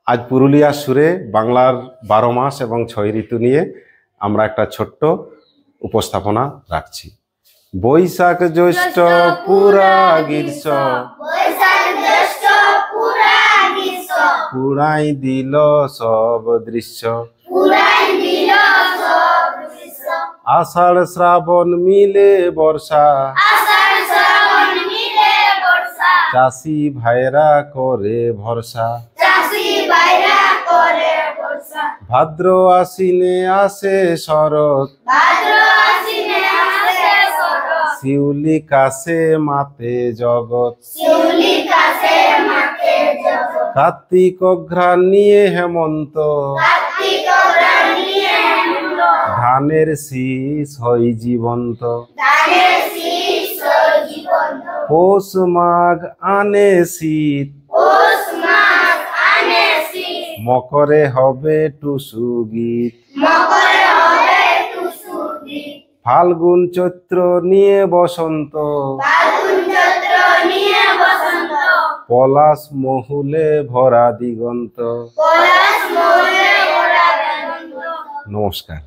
আজ পুরুলিয়ার সুরে বাংলার 12 মাস এবং 6 ঋতু নিয়ে আমরা একটা ছোট্ট উপস্থাপনা রাখছি। বৈশাখ জ্যৈষ্ঠ পুরা গ্রীষ্ম, পুরাই দিল সব দৃশ্য, আষাঢ় শ্রাবণ মিলে বর্ষা, চাষি ভাইরা করে ভরসা, ভাদ্র আশ্বিনে আসে শরৎ, শিউলি কাছে মাতে জগৎ, কার্তিক অঘ্রাণ নিয়ে হেমন্ত, ধানের শীষ হই জীবন্ত, পৌষ মাঘ আনে শীত, মকরে হবে টুসু গীত, ফাল্গুন চৈত্র নিয়ে বসন্ত, পলাশ মহুলে ভরা দিগন্ত। নমস্কার।